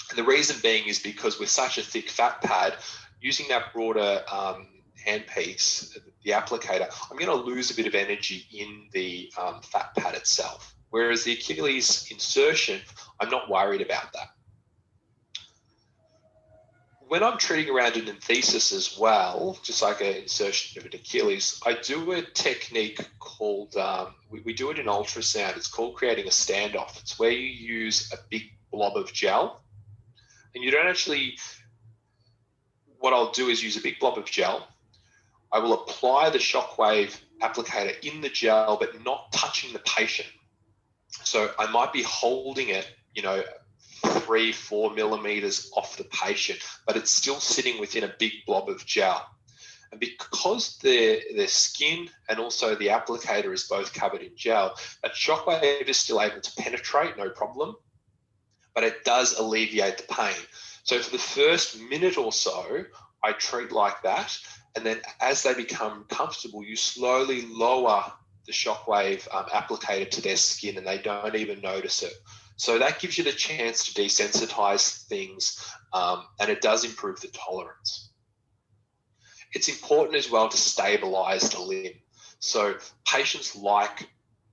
Speaker 1: And the reason being is because with such a thick fat pad, using that broader handpiece, the applicator, I'm going to lose a bit of energy in the fat pad itself. Whereas the Achilles insertion, I'm not worried about that. When I'm treating around an enthesis as well, just like an insertion of an Achilles, I do a technique called, we do it in ultrasound. It's called creating a standoff. It's where you use a big blob of gel. And you don't actually, what I'll do is use a big blob of gel. I will apply the Shockwave applicator in the gel, but not touching the patient. So I might be holding it, you know, 3-4 millimeters off the patient, but it's still sitting within a big blob of gel. And because their skin and also the applicator is both covered in gel, that Shockwave is still able to penetrate, no problem, but it does alleviate the pain. So for the first minute or so, I treat like that. And then as they become comfortable, you slowly lower the Shockwave applicator to their skin and they don't even notice it. So that gives you the chance to desensitize things, and it does improve the tolerance. It's important as well to stabilize the limb. So patients like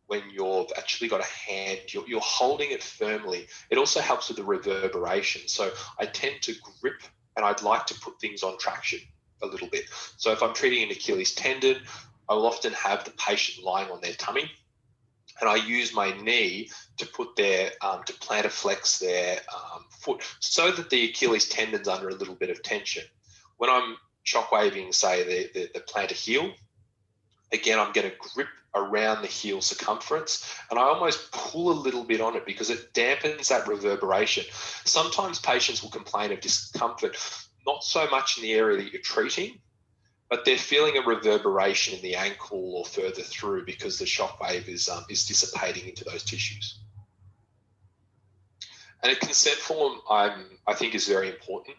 Speaker 1: when you've actually got a hand, you're holding it firmly. It also helps with the reverberation. So I tend to grip and I'd like to put things on traction a little bit. So if I'm treating an Achilles tendon, I will often have the patient lying on their tummy and I use my knee to put their, to plantar flex their foot so that the Achilles tendon's under a little bit of tension. When I'm shockwaving, say, the plantar heel, again, I'm going to grip around the heel circumference and I almost pull a little bit on it because it dampens that reverberation. Sometimes patients will complain of discomfort, not so much in the area that you're treating, but they're feeling a reverberation in the ankle or further through because the shockwave is dissipating into those tissues. And a consent form, I think, is very important.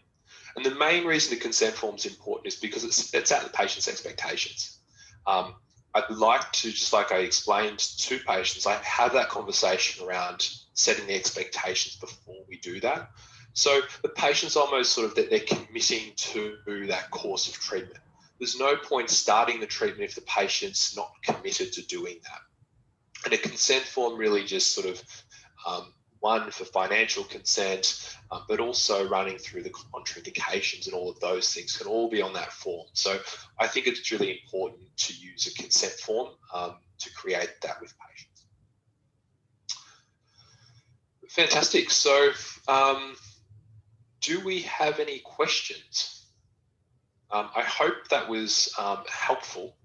Speaker 1: And the main reason the consent form is important is because it's at the patient's expectations. I'd like to, just like I explained to patients, I have that conversation around setting the expectations before we do that. So the patient's almost sort of that they're committing to that course of treatment. There's no point starting the treatment if the patient's not committed to doing that. And a consent form really just sort of one for financial consent, but also running through the contraindications and all of those things can all be on that form. So I think it's really important to use a consent form to create that with patients. Fantastic. So do we have any questions? I hope that was helpful.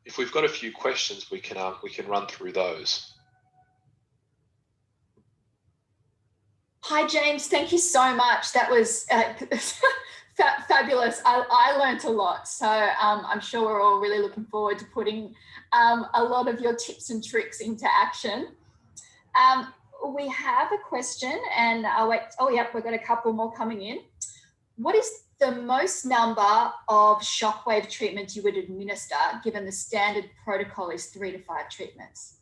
Speaker 1: If we've got a few questions, we can run through those.
Speaker 2: Hi, James. Thank you so much. That was fabulous. I learned a lot. So I'm sure we're all really looking forward to putting a lot of your tips and tricks into action. We have a question, and I'll wait. Oh, yep, we've got a couple more coming in. What is the most number of shockwave treatments you would administer, given the standard protocol is 3 to 5 treatments?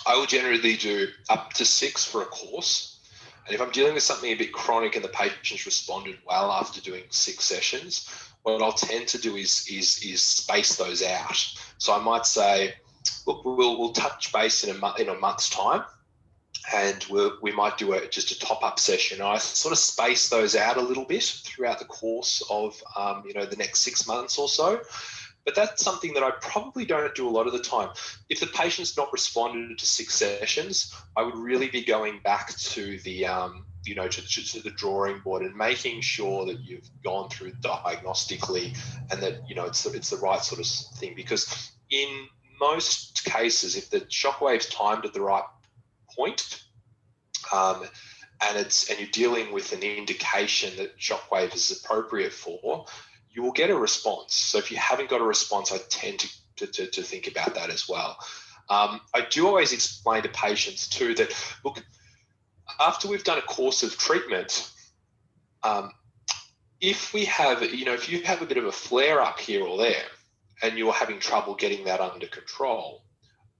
Speaker 1: I will generally do up to 6 for a course. And if I'm dealing with something a bit chronic and the patient's responded well after doing 6 sessions, what I'll tend to do is space those out. So I might say, look, we'll touch base in a month's time, and we might do just a top-up session. I sort of space those out a little bit throughout the course of the next 6 months or so. But that's something that I probably don't do a lot of the time. If the patient's not responded to 6 sessions, I would really be going back to the to the drawing board and making sure that you've gone through diagnostically and that it's the right sort of thing. Because in most cases, if the shockwave's timed at the right point, and you're dealing with an indication that shockwave is appropriate for, you will get a response. So if you haven't got a response, I tend to think about that as well. I do always explain to patients too that, look, after we've done a course of treatment, if you have a bit of a flare up here or there and you're having trouble getting that under control,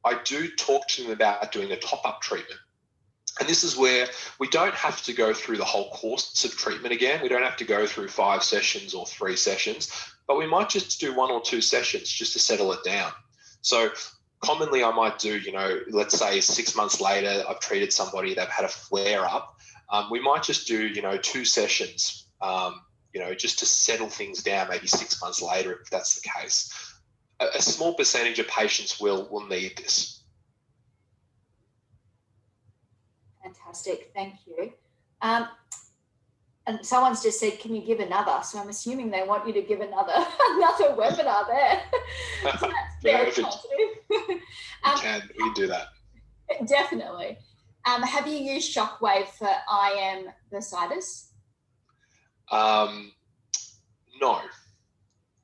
Speaker 1: I do talk to them about doing a top-up treatment. And this is where we don't have to go through the whole course of treatment again. We don't have to go through 5 sessions or 3 sessions, but we might just do 1 or 2 sessions just to settle it down. So commonly I might do, let's say 6 months later, I've treated somebody, they've had a flare up. We might just do, 2 sessions, just to settle things down maybe 6 months later, if that's the case. A small percentage of patients will need this.
Speaker 2: Fantastic, thank you. And someone's just said, can you give another? So I'm assuming they want you to give another webinar there. So that's very positive.
Speaker 1: We can do that.
Speaker 2: Definitely. Have you used Shockwave for IM bursitis?
Speaker 1: No.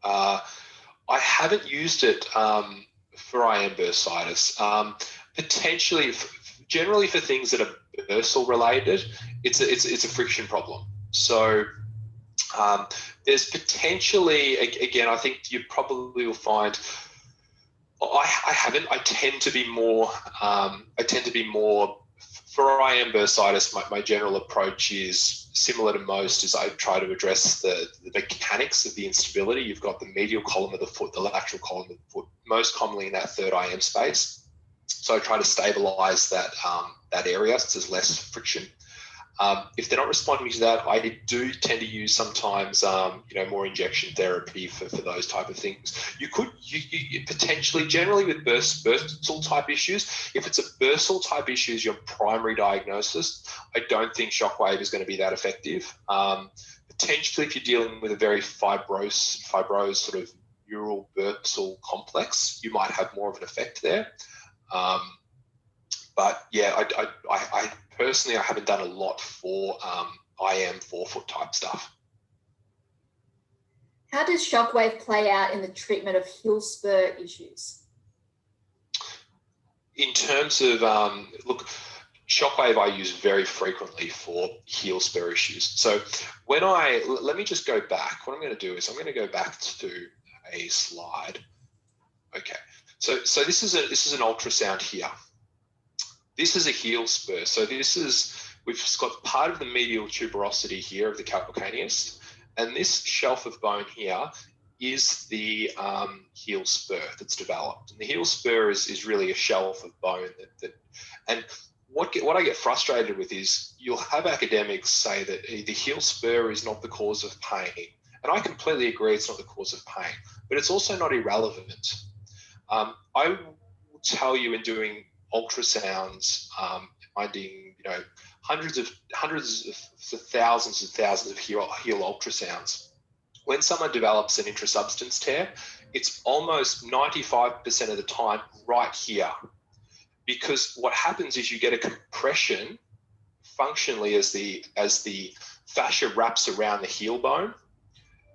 Speaker 1: I haven't used it for IM bursitis. Potentially, generally for things that are bursal related, it's a friction problem. So there's potentially, again, I think you probably will find, I tend to be more for IM bursitis. My general approach is similar to most, is I try to address the mechanics of the instability. You've got the medial column of the foot, the lateral column of the foot, most commonly in that 3rd IM space. So I try to stabilize that area so there's less friction. If they're not responding to that, I do tend to use sometimes, more injection therapy for those type of things. You potentially, generally with bursal type issues, if it's a bursal type issue as your primary diagnosis, I don't think Shockwave is going to be that effective. Potentially, if you're dealing with a very fibrose sort of neural bursal complex, you might have more of an effect there. But yeah, I personally, I haven't done a lot for IM forefoot type stuff.
Speaker 2: How does Shockwave play out in the treatment of heel spur issues?
Speaker 1: In terms of, look, Shockwave I use very frequently for heel spur issues. So let me just go back. What I'm going to do is I'm going to go back to a slide. Okay. So this is an ultrasound here. This is a heel spur. So we've got part of the medial tuberosity here of the calcaneus, and this shelf of bone here is the heel spur that's developed. And the heel spur is really a shelf of bone and what I get frustrated with is you'll have academics say that the heel spur is not the cause of pain. And I completely agree it's not the cause of pain, but it's also not irrelevant. I will tell you in doing ultrasounds, finding hundreds of thousands of heel ultrasounds. When someone develops an intrasubstance tear, it's almost 95% of the time right here. Because what happens is you get a compression functionally as the fascia wraps around the heel bone,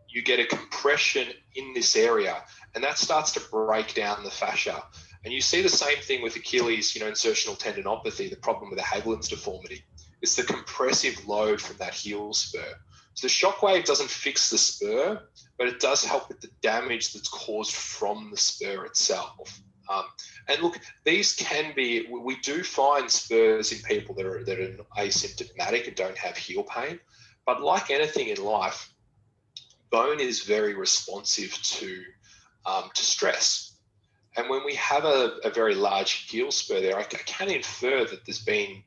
Speaker 1: you get a compression in this area, and that starts to break down the fascia. And you see the same thing with Achilles, insertional tendinopathy, the problem with the Hageland's deformity. It's the compressive load from that heel spur. So the Shockwave doesn't fix the spur, but it does help with the damage that's caused from the spur itself. And look, these can be, we do find spurs in people that are asymptomatic and don't have heel pain, but like anything in life, bone is very responsive to stress. And when we have a very large heel spur there, I can infer that there's been,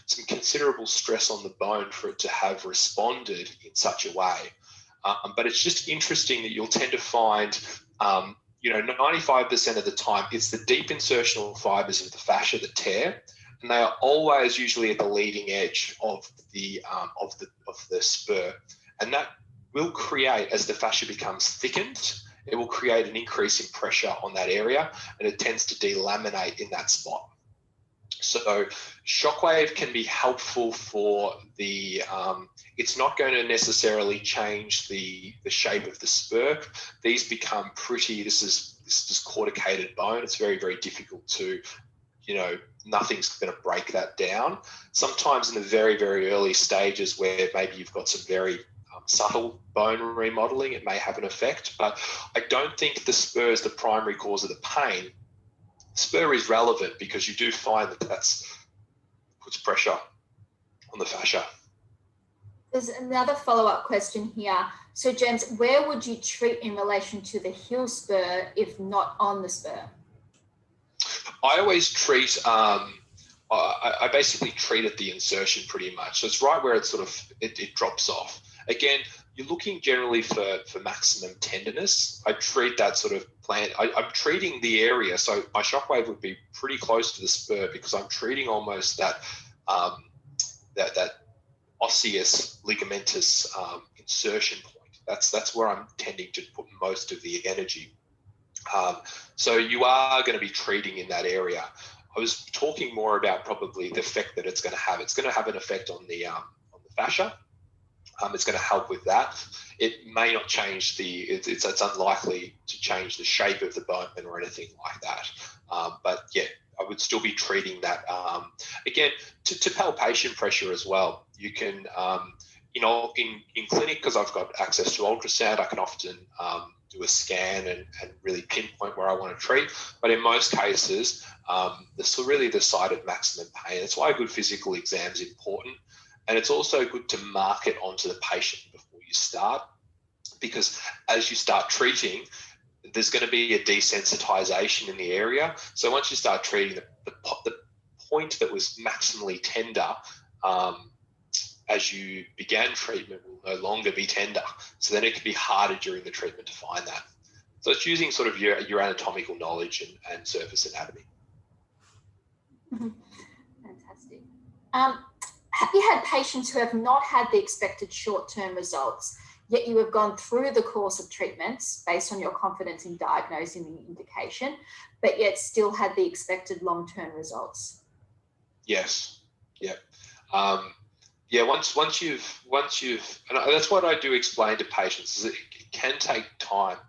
Speaker 1: some considerable stress on the bone for it to have responded in such a way. But it's just interesting that you'll tend to find, 95% of the time, it's the deep insertional fibers of the fascia that tear, and they are always usually at the leading edge of the spur, and that will create, as the fascia becomes thickened, it will create an increase in pressure on that area, and it tends to delaminate in that spot. So Shockwave can be helpful for the, it's not going to necessarily change the shape of the spur. These become pretty, this is corticated bone. It's very, very difficult to, nothing's going to break that down. Sometimes in the very, very early stages where maybe you've got some very subtle bone remodeling, it may have an effect, but I don't think the spur is the primary cause of the pain. Spur is relevant because you do find that puts pressure on the fascia.
Speaker 2: There's another follow-up question here. So James, where would you treat in relation to the heel spur if not on the spur?
Speaker 1: I always treat, I basically treat at the insertion pretty much. So it's right where it it drops off. Again, you're looking generally for maximum tenderness. I treat that sort of plant. I'm treating the area. So my Shockwave would be pretty close to the spur because I'm treating almost that osseous ligamentous insertion point. That's where I'm tending to put most of the energy. So you are going to be treating in that area. I was talking more about probably the effect that it's going to have. It's going to have an effect on the fascia. It's going to help with that. It may not change it's unlikely to change the shape of the bone or anything like that. But yeah, I would still be treating that. Again, to palpation pressure as well. You can, in clinic, because I've got access to ultrasound, I can often do a scan and really pinpoint where I want to treat. But in most cases, this is really the site of maximum pain. That's why a good physical exam is important. And it's also good to mark it onto the patient before you start, because as you start treating, there's going to be a desensitization in the area. So once you start treating, the point that was maximally tender as you began treatment will no longer be tender. So then it can be harder during the treatment to find that. So it's using sort of your anatomical knowledge and surface anatomy.
Speaker 2: Fantastic. Have you had patients who have not had the expected short-term results, yet you have gone through the course of treatments based on your confidence in diagnosing the indication, but yet still had the expected long-term results?
Speaker 1: Yes. Yeah. Once you've, and that's what I do explain to patients, is it can take time.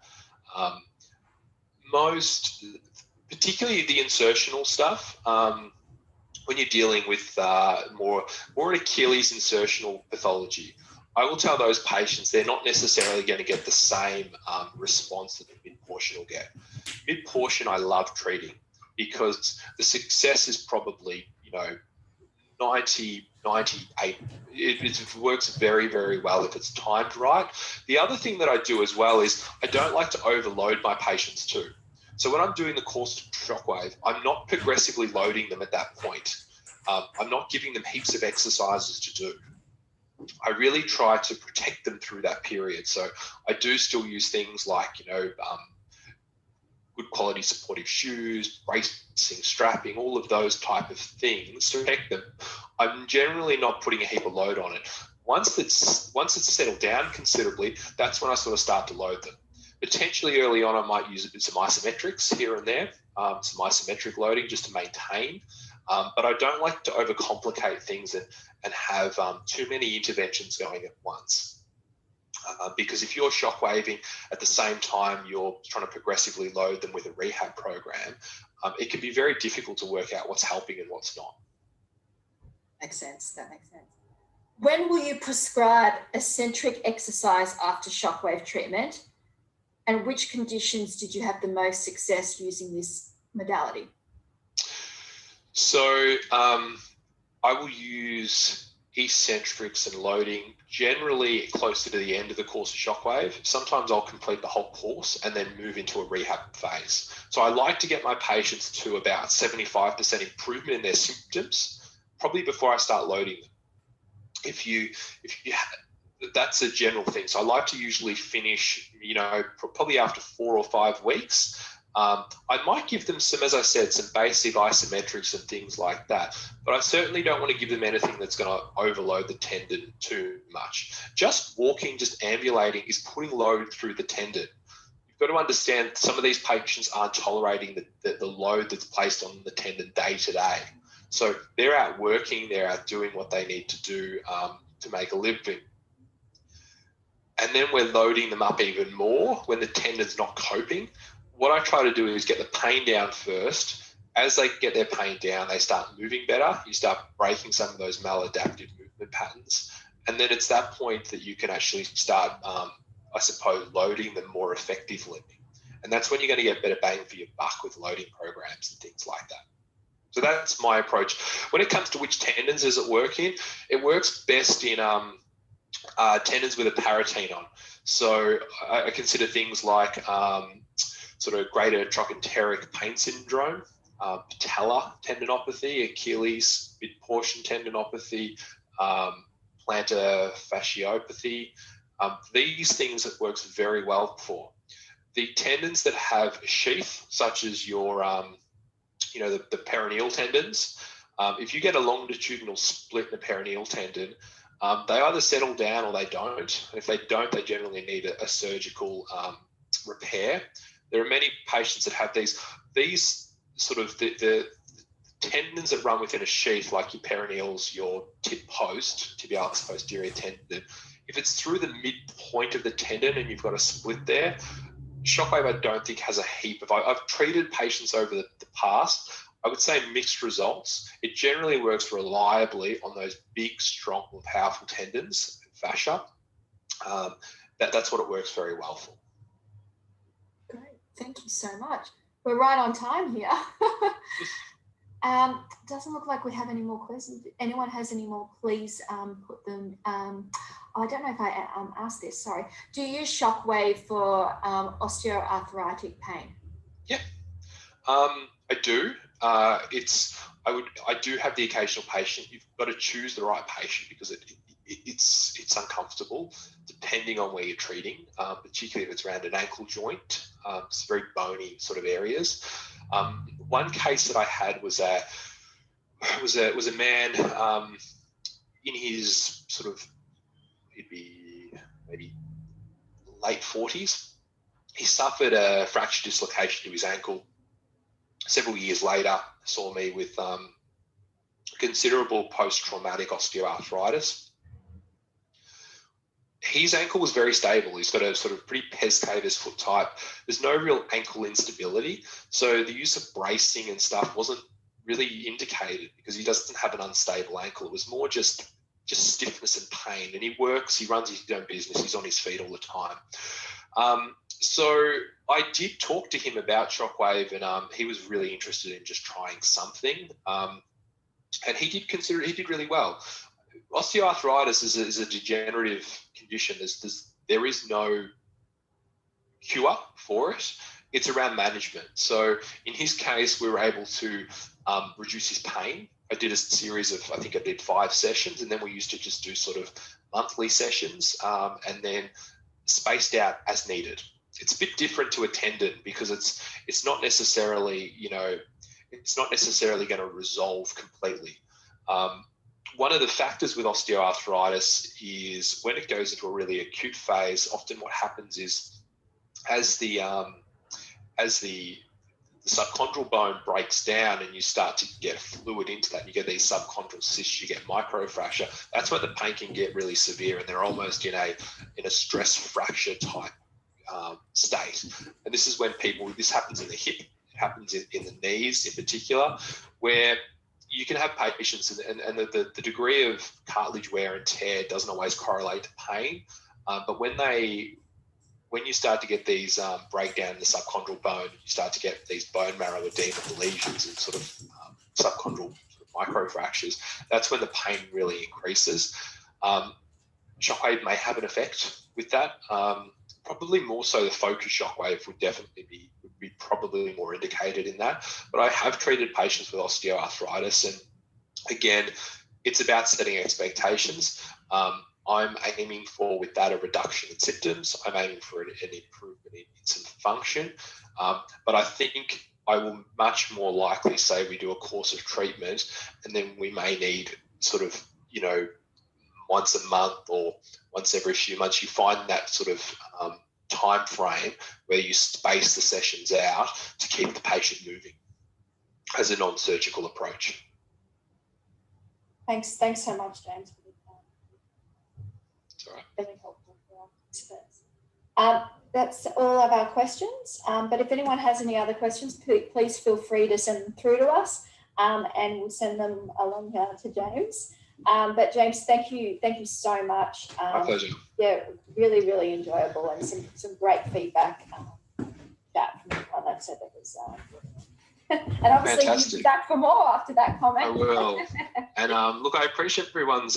Speaker 1: Particularly the insertional stuff, when you're dealing with more an Achilles insertional pathology, I will tell those patients they're not necessarily going to get the same response that the mid portion will get. Mid portion I love treating because the success is probably 90 98. It works very, very well if it's timed right. The other thing that I do as well is I don't like to overload my patients too. So when I'm doing the course of Shockwave, I'm not progressively loading them at that point. I'm not giving them heaps of exercises to do. I really try to protect them through that period. So I do still use things like, good quality supportive shoes, bracing, strapping, all of those type of things to protect them. I'm generally not putting a heap of load on it. Once it's settled down considerably, that's when I sort of start to load them. Potentially early on, I might use some isometrics here and there, some isometric loading just to maintain. But I don't like to overcomplicate things and have too many interventions going at once. Because if you're shockwaving at the same time you're trying to progressively load them with a rehab program, it can be very difficult to work out what's helping and what's not.
Speaker 2: Makes sense. That makes sense. When will you prescribe eccentric exercise after shockwave treatment? And which conditions did you have the most success using this modality?
Speaker 1: So I will use eccentrics and loading generally closer to the end of the course of Shockwave. Sometimes I'll complete the whole course and then move into a rehab phase. So I like to get my patients to about 75% improvement in their symptoms, probably before I start loading them. That's a general thing. So I like to usually finish, probably after 4 or 5 weeks. I might give them some, as I said, some basic isometrics and things like that, but I certainly don't want to give them anything that's going to overload the tendon too much. Just walking, just ambulating is putting load through the tendon. You've got to understand some of these patients aren't tolerating the load that's placed on the tendon day to day. So they're out working, they're out doing what they need to do to make a living. And then we're loading them up even more when the tendon's not coping. What I try to do is get the pain down first. As they get their pain down, they start moving better. You start breaking some of those maladaptive movement patterns. And then it's that point that you can actually start, I suppose, loading them more effectively. And that's when you're going to get better bang for your buck with loading programs and things like that. So that's my approach. When it comes to which tendons does it work in, it works best in tendons with a paratenon. So I consider things like sort of greater trochanteric pain syndrome, patellar tendinopathy, Achilles mid-portion tendinopathy, plantar fasciopathy. These things it works very well for. The tendons that have sheath, such as your, the peroneal tendons, if you get a longitudinal split in a peroneal tendon, they either settle down or they don't. And if they don't, they generally need a surgical repair. There are many patients that have these sort of the tendons that run within a sheath, like your peroneals, your tib post, tibialis posterior tendon. If it's through the midpoint of the tendon and you've got a split there, Shockwave I don't think has a heap of. I've treated patients over the past. I would say mixed results. It generally works reliably on those big, strong, and powerful tendons, fascia. That's what it works very well for.
Speaker 2: Great, thank you so much. We're right on time here. Doesn't look like we have any more questions. If anyone has any more, please put them. I don't know if I asked this, sorry. Do you use Shockwave for osteoarthritic pain?
Speaker 1: Yeah, I do. I do have the occasional patient. You've got to choose the right patient because it's uncomfortable depending on where you're treating, particularly if it's around an ankle joint. It's very bony sort of areas. One case that I had was a man in his sort of, he'd be maybe late 40s. He suffered a fracture dislocation to his ankle. Several years later, saw me with considerable post-traumatic osteoarthritis. His ankle was very stable. He's got a sort of pretty pes cavus foot type. There's no real ankle instability. So the use of bracing and stuff wasn't really indicated because he doesn't have an unstable ankle. It was more just stiffness and pain. And he works, he runs his own business. He's on his feet all the time. So I did talk to him about Shockwave and he was really interested in just trying something. And he did really well. Osteoarthritis is a degenerative condition. There is no cure for it. It's around management. So in his case, we were able to reduce his pain. I did a series of, I think I did 5 sessions, and then we used to just do sort of monthly sessions and then spaced out as needed. It's a bit different to a tendon because it's not necessarily, it's not necessarily going to resolve completely. One of the factors with osteoarthritis is when it goes into a really acute phase, often what happens is as the subchondral bone breaks down and you start to get fluid into that, you get these subchondral cysts, you get microfracture. That's when the pain can get really severe, and they're almost in a stress fracture type state. And this is when this happens in the hip, it happens in the knees in particular, where you can have patients, and the degree of cartilage wear and tear doesn't always correlate to pain, but when you start to get these breakdown in the subchondral bone, you start to get these bone marrow edema lesions and sort of subchondral microfractures. That's when the pain really increases. Shockwave may have an effect with that. Probably more so the focus shockwave would definitely be probably more indicated in that. But I have treated patients with osteoarthritis, and again, it's about setting expectations. I'm aiming for with that a reduction in symptoms. I'm aiming for an improvement in some function. But I think I will much more likely say we do a course of treatment, and then we may need sort of, once a month or once every few months, you find that sort of time frame where you space the sessions out to keep the patient moving as a non-surgical approach.
Speaker 2: Thanks so much, James.
Speaker 1: It's all right.
Speaker 2: Really helpful for our participants. That's all of our questions. But if anyone has any other questions, please feel free to send them through to us, and we'll send them along to James. But James, thank you so much.
Speaker 1: My pleasure.
Speaker 2: Yeah, really, really enjoyable, and some great feedback. Chat from everyone that said that was. And obviously you'll be back for more after that comment.
Speaker 1: I will. And look, I appreciate everyone's